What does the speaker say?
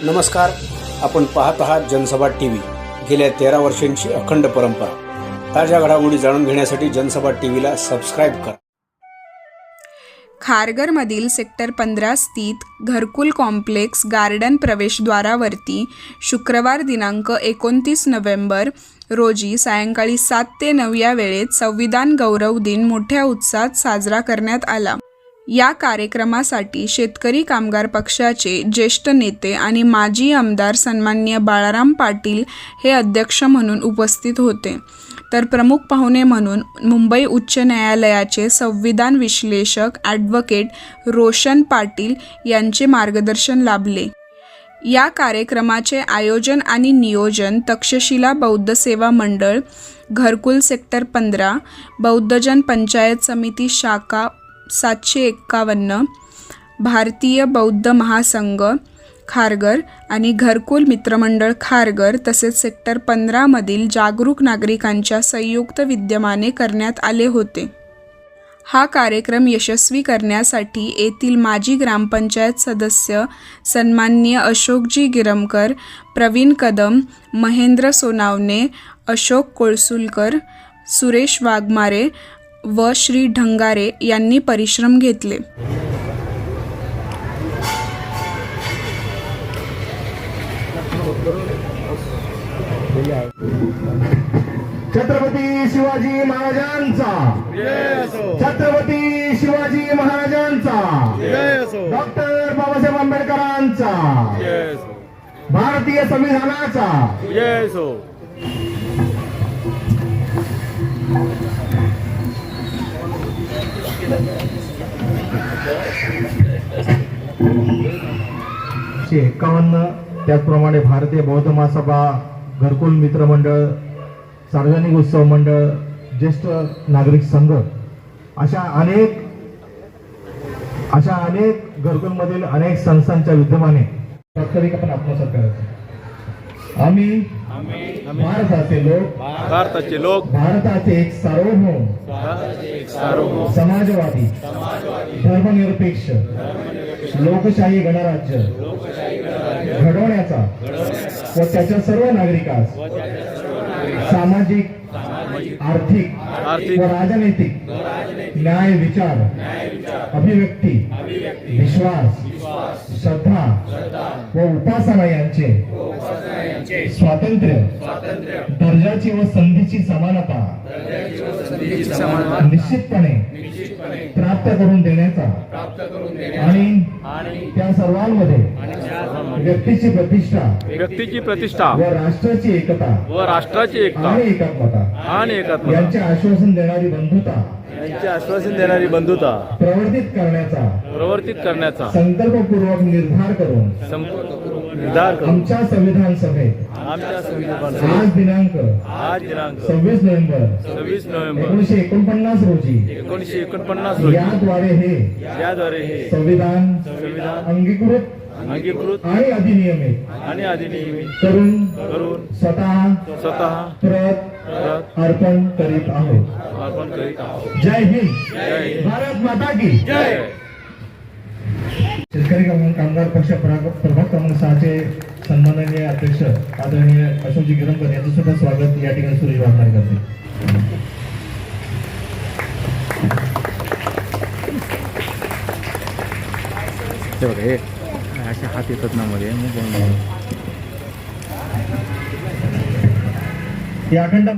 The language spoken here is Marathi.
नमस्कार, आपण पाहत आहात जनसभा टीव्ही। गेल्या 13 वर्षांची अखंड परंपरा। ताज्या घडामोडी जाणून घेण्यासाठी जनसभा टीव्हीला सबस्क्राइब करा। खारघरमधील सेक्टर 15 स्थित घरकुल कॉम्प्लेक्स गार्डन प्रवेशद्वारावरती शुक्रवार दिनांक 29 नोव्हेंबर रोजी सायंकाळी 7 ते 9 या वेळेत संविधान गौरव दिन मोठ्या उत्साहात साजरा करण्यात आला। या कार्यक्रमासाठी शेतकरी कामगार पक्षाचे ज्येष्ठ नेते आणि माजी आमदार सन्माननीय बाळाराम पाटील हे अध्यक्ष म्हणून उपस्थित होते, तर प्रमुख पाहुणे म्हणून मुंबई उच्च न्यायालयाचे संविधान विश्लेषक ॲडव्होकेट रोशन पाटील यांचे मार्गदर्शन लाभले। या कार्यक्रमाचे आयोजन आणि नियोजन तक्षशिला बौद्ध सेवा मंडळ, घरकुल सेक्टर 15, बौद्धजन पंचायत समिती शाखा 751, भारतीय बौद्ध महासंघ खारघर आणि घरकुल मित्रमंडळ खारघर तसेच सेक्टर 15 मधील जागरूक नागरिकांच्या संयुक्त विद्यमाने करण्यात आले होते। हा कार्यक्रम यशस्वी करण्यासाठी येथील माजी ग्रामपंचायत सदस्य सन्माननीय अशोकजी गिरमकर, प्रवीण कदम, महेंद्र सोनावणे, अशोक कोळसुलकर, सुरेश वाघमारे व श्री ढंगारे यांनी परिश्रम घेतले। छत्रपती शिवाजी महाराजांचा जय असो, छत्रपती शिवाजी महाराजांचा जय असो, डॉक्टर बाबासाहेब आंबेडकरांचा जय असो, भारतीय संविधानाचा जय असो। एकावन्न त्याचप्रमाणे भारतीय बौद्ध महासभा, घरकुल मित्र मंडळ, सार्वजनिक उत्सव मंडळ, ज्येष्ठ नागरिक संघ अशा अनेक घरकुलमधील अनेक संस्थांच्या विद्यमाने तात्कालिक आपण आत्मसात करायचं। आम्ही भारताचे लोक भारताचे एक सार्वभौम समाजवादी धर्मनिरपेक्ष लोकशाही गणराज्य घडवण्याचा व त्याच्या सर्व नागरिकास सामाजिक, आर्थिक व राजनैतिक न्याय, विचार, अभिव्यक्ती, विश्वास, श्रद्धा व उपासना यांचे स्वातंत्र्य, दर्जाची व संधीची समानता निश्चितपणे प्राप्त करून देण्याचा आणि त्या सर्वांमध्ये व्यक्तीची प्रतिष्ठा व राष्ट्राची एकता आणि एकात्मता यांचे आश्वासन देणारी बंधुता प्रवर्तित करण्याचा संकल्पपूर्वक निर्धार करून आमच्या संविधान सभेत आज दिनांक 26 नोव्हेंबर 1949 रोजी याद्वारे हे संविधान अंगीकृत आणि अधिनियमित करून स्वतः अर्पण करीत आहोत। जय हिंद, भारत माता की जय। शेतकरी कामगार पक्ष प्रभाग क्रमांक 6 चे सन्माननीय अध्यक्ष आदरणीय अशोकजी गिरमकर यांचं सुद्धा स्वागत या ठिकाणी सुरेश वाघमारे करते। अशा हात येतात ना मध्ये या अखंड